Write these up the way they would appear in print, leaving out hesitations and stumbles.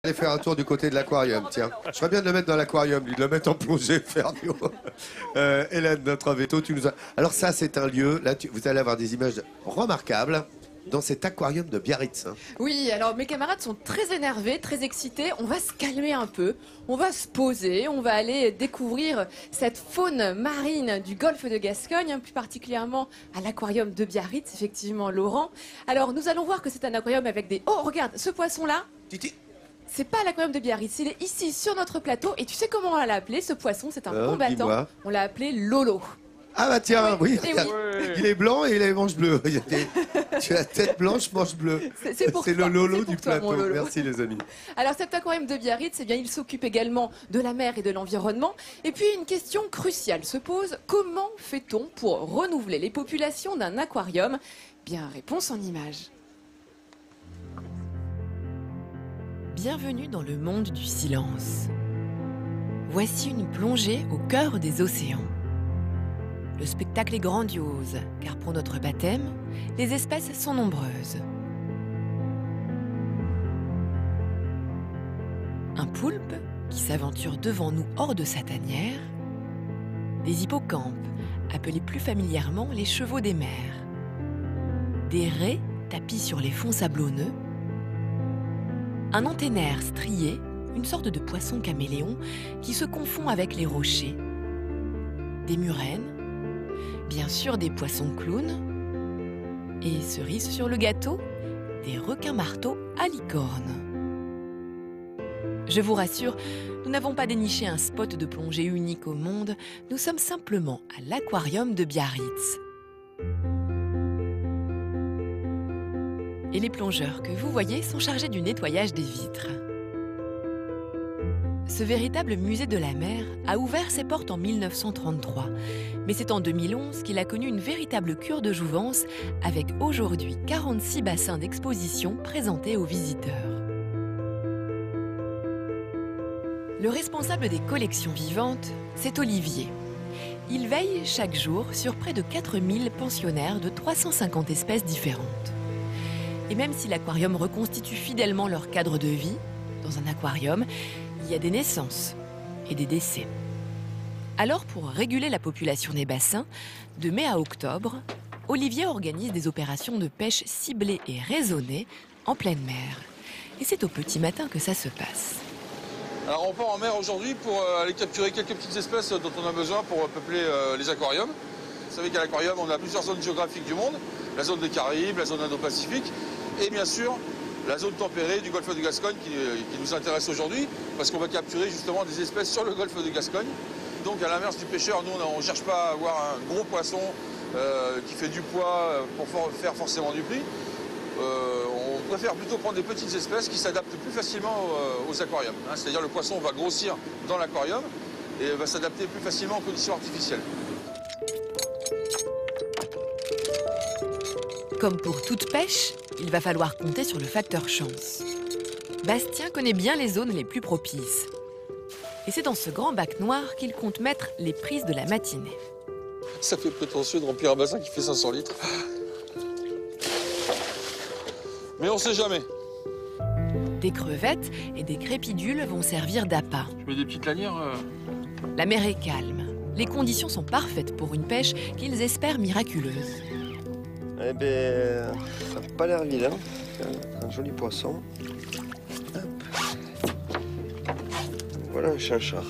Allez faire un tour du côté de l'aquarium, tiens. Je ferais bien de le mettre dans l'aquarium, lui, de le mettre en plongée, faire du... Hélène, notre veto, tu nous as... Alors ça, c'est un lieu, là, vous allez avoir des images remarquables dans cet aquarium de Biarritz. Hein. Oui, alors mes camarades sont très énervés, très excités. On va se calmer un peu, on va se poser, on va aller découvrir cette faune marine du golfe de Gascogne, hein, plus particulièrement à l'aquarium de Biarritz, effectivement, Laurent. Alors, nous allons voir que c'est un aquarium avec des... Oh, regarde, ce poisson-là, Titi. c'est pas l'aquarium de Biarritz, il est ici, sur notre plateau. Et tu sais comment on l'a appelé, ce poisson? C'est un combattant. On l'a appelé Lolo. Ah bah tiens, oui, oui. Il est blanc et il a les manches bleues. Tu as la tête blanche, manches bleues. C'est le Lolo du plateau. Lolo. Merci les amis. Alors cet aquarium de Biarritz, eh bien, il s'occupe également de la mer et de l'environnement. Et puis une question cruciale se pose, comment fait-on pour renouveler les populations d'un aquarium? Bien, réponse en images. Bienvenue dans le monde du silence. Voici une plongée au cœur des océans. Le spectacle est grandiose, car pour notre baptême, les espèces sont nombreuses. Un poulpe qui s'aventure devant nous hors de sa tanière, des hippocampes, appelés plus familièrement les chevaux des mers, des raies tapis sur les fonds sablonneux, un antennaire strié, une sorte de poisson caméléon qui se confond avec les rochers, des murènes, bien sûr des poissons clowns, et cerise sur le gâteau, des requins-marteaux à licorne. Je vous rassure, nous n'avons pas déniché un spot de plongée unique au monde, nous sommes simplement à l'aquarium de Biarritz. Et les plongeurs que vous voyez sont chargés du nettoyage des vitres. Ce véritable musée de la mer a ouvert ses portes en 1933, mais c'est en 2011 qu'il a connu une véritable cure de jouvence avec aujourd'hui 46 bassins d'exposition présentés aux visiteurs. Le responsable des collections vivantes, c'est Olivier. Il veille chaque jour sur près de 4000 pensionnaires de 350 espèces différentes. Et même si l'aquarium reconstitue fidèlement leur cadre de vie, dans un aquarium, il y a des naissances et des décès. Alors, pour réguler la population des bassins, de mai à octobre, Olivier organise des opérations de pêche ciblées et raisonnées en pleine mer. Et c'est au petit matin que ça se passe. Alors on part en mer aujourd'hui pour aller capturer quelques petites espèces dont on a besoin pour peupler les aquariums. Vous savez qu'à l'aquarium, on a plusieurs zones géographiques du monde. La zone des Caraïbes, la zone Indo-Pacifique et bien sûr la zone tempérée du golfe de Gascogne qui nous intéresse aujourd'hui parce qu'on va capturer justement des espèces sur le golfe de Gascogne. Donc à l'inverse du pêcheur, nous on ne cherche pas à avoir un gros poisson qui fait du poids pour faire forcément du prix. On préfère plutôt prendre des petites espèces qui s'adaptent plus facilement aux aquariums. Hein, c'est-à-dire le poisson va grossir dans l'aquarium et va s'adapter plus facilement aux conditions artificielles. Comme pour toute pêche, il va falloir compter sur le facteur chance. Bastien connaît bien les zones les plus propices. Et c'est dans ce grand bac noir qu'il compte mettre les prises de la matinée. Ça fait prétentieux de remplir un bassin qui fait 500 litres. Mais on ne sait jamais. Des crevettes et des crépidules vont servir d'appât. Je mets des petites lanières. La mer est calme. Les conditions sont parfaites pour une pêche qu'ils espèrent miraculeuse. Eh bien, ça n'a pas l'air vilain. Un joli poisson. Hop. Voilà un chinchard.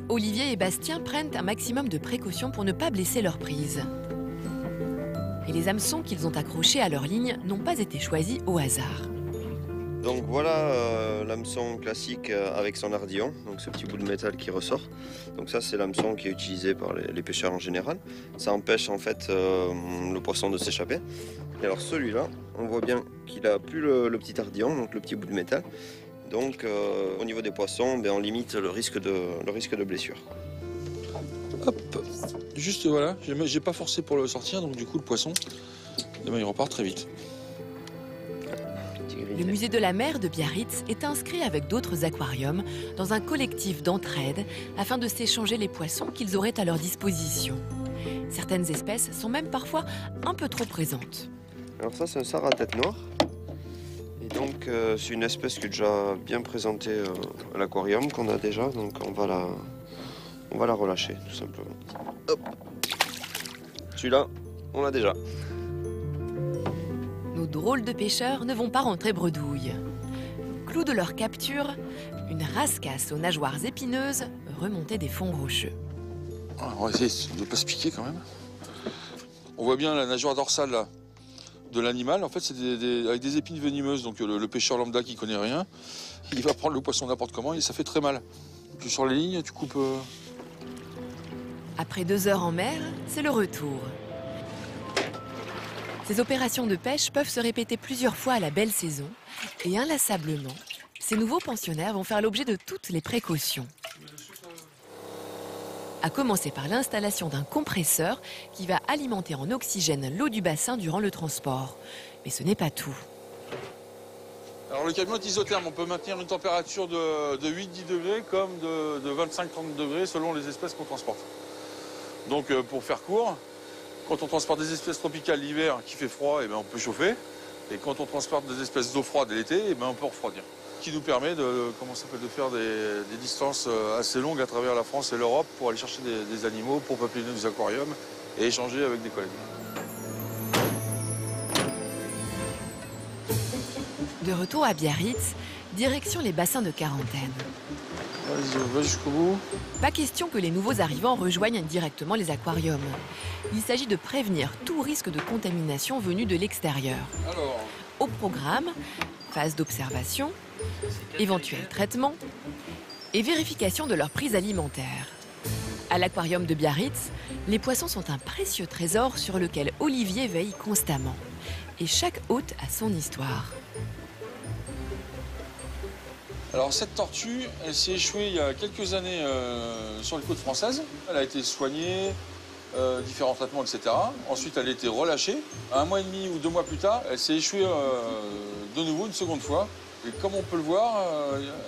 Olivier et Bastien prennent un maximum de précautions pour ne pas blesser leur prise. Et les hameçons qu'ils ont accrochés à leur ligne n'ont pas été choisis au hasard. Donc voilà l'hameçon classique avec son ardillon, donc ce petit bout de métal qui ressort. Donc ça c'est l'hameçon qui est utilisé par les pêcheurs en général. Ça empêche en fait le poisson de s'échapper. Et alors celui-là, on voit bien qu'il a plus le petit ardillon, donc le petit bout de métal. Donc au niveau des poissons, ben, on limite le risque de blessure. Hop, juste voilà, j'ai pas forcé pour le sortir, donc du coup le poisson, eh ben, il repart très vite. Le musée de la mer de Biarritz est inscrit avec d'autres aquariums dans un collectif d'entraide afin de s'échanger les poissons qu'ils auraient à leur disposition. Certaines espèces sont même parfois un peu trop présentes. Alors ça c'est un sard à tête noire. Et Donc c'est une espèce qui est déjà bien présentée à l'aquarium qu'on a déjà, donc on va la relâcher tout simplement. Hop. Celui-là, on l'a déjà. Nos drôles de pêcheurs ne vont pas rentrer bredouille. Clou de leur capture, une rascasse aux nageoires épineuses remontée des fonds rocheux. On va essayer de ne pas se piquer quand même. On voit bien la nageoire dorsale là, de l'animal. En fait, c'est avec des épines venimeuses. Donc le pêcheur lambda qui connaît rien, il va prendre le poisson n'importe comment et ça fait très mal. Tu sur les lignes, tu coupes. Après 2 heures en mer, c'est le retour. Ces opérations de pêche peuvent se répéter plusieurs fois à la belle saison et inlassablement, ces nouveaux pensionnaires vont faire l'objet de toutes les précautions. À commencer par l'installation d'un compresseur qui va alimenter en oxygène l'eau du bassin durant le transport. Mais ce n'est pas tout. Alors le camion est isotherme, on peut maintenir une température de 8-10 degrés comme de 25-30 degrés selon les espèces qu'on transporte. Donc pour faire court, quand on transporte des espèces tropicales l'hiver qui fait froid, on peut chauffer. Et quand on transporte des espèces d'eau froide l'été, on peut refroidir. Ce qui nous permet de faire des distances assez longues à travers la France et l'Europe pour aller chercher des animaux, pour peupler nos aquariums et échanger avec des collègues. De retour à Biarritz, direction les bassins de quarantaine. Vas-y, on va jusqu'au bout. Pas question que les nouveaux arrivants rejoignent directement les aquariums. Il s'agit de prévenir tout risque de contamination venu de l'extérieur. Alors, Au programme, phase d'observation, éventuel traitement et vérification de leur prise alimentaire. À l'aquarium de Biarritz, les poissons sont un précieux trésor sur lequel Olivier veille constamment. Et chaque hôte a son histoire. Alors cette tortue, elle s'est échouée il y a quelques années sur les côtes françaises. Elle a été soignée, différents traitements, etc. Ensuite, elle a été relâchée. 1 mois et demi ou 2 mois plus tard, elle s'est échouée de nouveau une seconde fois. Et comme on peut le voir,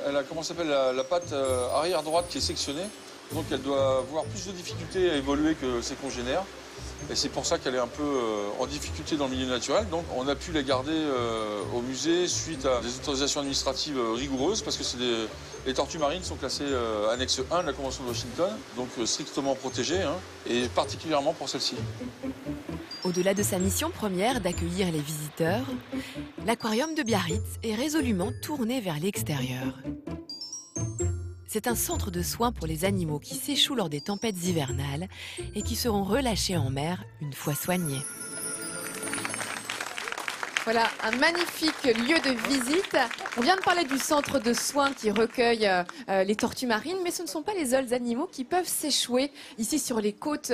elle a comment s'appelle la patte arrière droite qui est sectionnée. Donc elle doit avoir plus de difficultés à évoluer que ses congénères. Et c'est pour ça qu'elle est un peu en difficulté dans le milieu naturel. Donc on a pu la garder au musée suite à des autorisations administratives rigoureuses parce que les tortues marines sont classées annexe 1 de la Convention de Washington, donc strictement protégées, et particulièrement pour celle-ci. Au-delà de sa mission première d'accueillir les visiteurs, l'aquarium de Biarritz est résolument tourné vers l'extérieur. C'est un centre de soins pour les animaux qui s'échouent lors des tempêtes hivernales et qui seront relâchés en mer une fois soignés. Voilà, un magnifique lieu de visite. On vient de parler du centre de soins qui recueille les tortues marines, mais ce ne sont pas les seuls animaux qui peuvent s'échouer ici sur les côtes,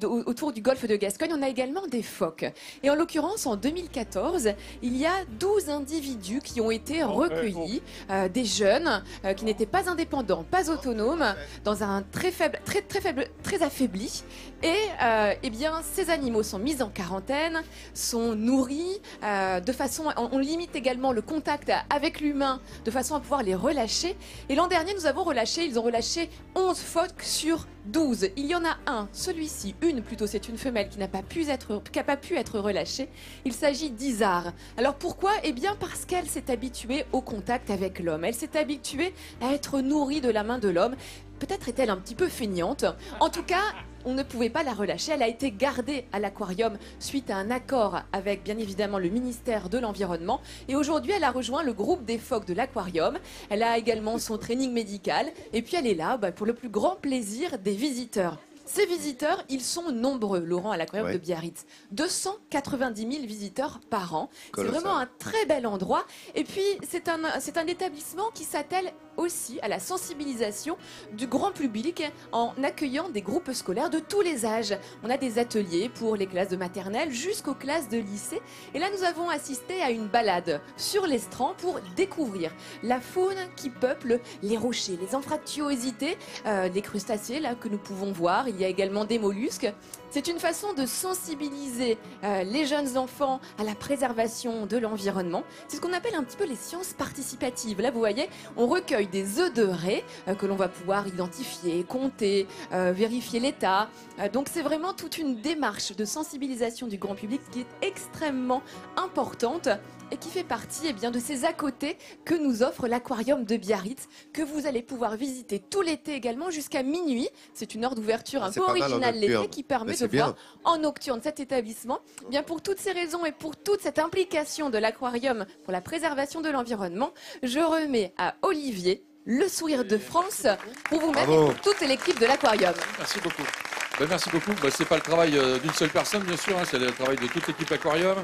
autour du golfe de Gascogne. On a également des phoques. Et en l'occurrence, en 2014, il y a 12 individus qui ont été recueillis, des jeunes qui n'étaient pas indépendants, pas autonomes, dans un très affaibli. Et eh bien, ces animaux sont mis en quarantaine, sont nourris de façon, on limite également le contact avec l'humain de façon à pouvoir les relâcher. Et l'an dernier, ils ont relâché 11 phoques sur 12. Il y en a un, celui-ci, plutôt, c'est une femelle qui n'a pas pu être relâchée. Il s'agit d'Isar. Alors pourquoi? Eh bien parce qu'elle s'est habituée au contact avec l'homme. Elle s'est habituée à être nourrie de la main de l'homme. Peut-être est-elle un petit peu feignante. En tout cas, on ne pouvait pas la relâcher. Elle a été gardée à l'aquarium suite à un accord avec, bien évidemment, le ministère de l'Environnement. Et aujourd'hui, elle a rejoint le groupe des phoques de l'aquarium. Elle a également son training médical. Et puis, elle est là pour le plus grand plaisir des visiteurs. Ces visiteurs, ils sont nombreux, Laurent, à l'aquarium de Biarritz. 290 000 visiteurs par an. C'est vraiment un très bel endroit. Et puis, c'est un établissement qui s'attelle aussi à la sensibilisation du grand public en accueillant des groupes scolaires de tous les âges. On a des ateliers pour les classes de maternelle jusqu'aux classes de lycée. Et là, nous avons assisté à une balade sur l'estran pour découvrir la faune qui peuple les rochers, les anfractuosités, les crustacés là, que nous pouvons voir. Il y a également des mollusques. C'est une façon de sensibiliser les jeunes enfants à la préservation de l'environnement. C'est ce qu'on appelle un petit peu les sciences participatives. Là, vous voyez, on recueille des œufs de raies que l'on va pouvoir identifier, compter, vérifier l'état. Donc c'est vraiment toute une démarche de sensibilisation du grand public qui est extrêmement importante et qui fait partie eh bien, de ces à côté que nous offre l'aquarium de Biarritz, que vous allez pouvoir visiter tout l'été également jusqu'à minuit. C'est une heure d'ouverture un peu originale l'été qui permet de voir en nocturne cet établissement. Eh bien, pour toutes ces raisons et pour toute cette implication de l'aquarium pour la préservation de l'environnement, je remets à Olivier le sourire de France pour vous-même et pour toute l'équipe de l'aquarium. Merci beaucoup. Merci beaucoup. C'est pas le travail d'une seule personne, bien sûr. C'est le travail de toute l'équipe aquarium,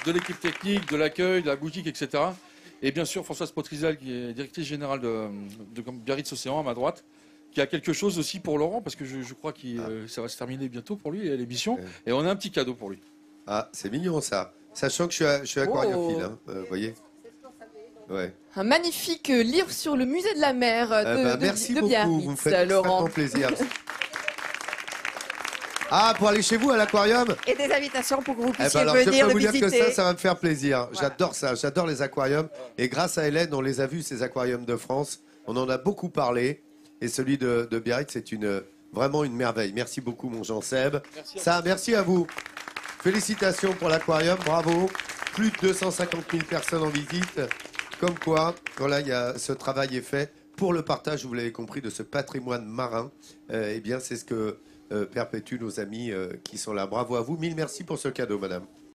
de l'équipe technique, de l'accueil, de la boutique, etc. Et bien sûr, Françoise Potrizel, qui est directrice générale de Biarritz Océan, à ma droite, qui a quelque chose aussi pour Laurent, parce que je crois que ça va se terminer bientôt pour lui, l'émission. Et on a un petit cadeau pour lui. Ah, c'est mignon ça. Sachant que je suis aquariophile, vous voyez. Ouais. Un magnifique livre sur le musée de la mer merci de beaucoup, Biarritz, vous me faites Laurent. plaisir. Ah, pour aller chez vous à l'aquarium? Et des invitations pour que vous puissiez alors, venir je peux le vous dire visiter. que ça va me faire plaisir. Voilà. J'adore ça, j'adore les aquariums. Et grâce à Hélène, on les a vus, ces aquariums de France. On en a beaucoup parlé. Et celui de Biarritz, c'est vraiment une merveille. Merci beaucoup, mon Jean-Seb. Merci à vous. Félicitations pour l'aquarium, bravo. Plus de 250 000 personnes en visite. Comme quoi, voilà, ce travail est fait pour le partage, vous l'avez compris, de ce patrimoine marin. Eh bien, c'est ce que perpétuent nos amis qui sont là. Bravo à vous. Mille merci pour ce cadeau, madame.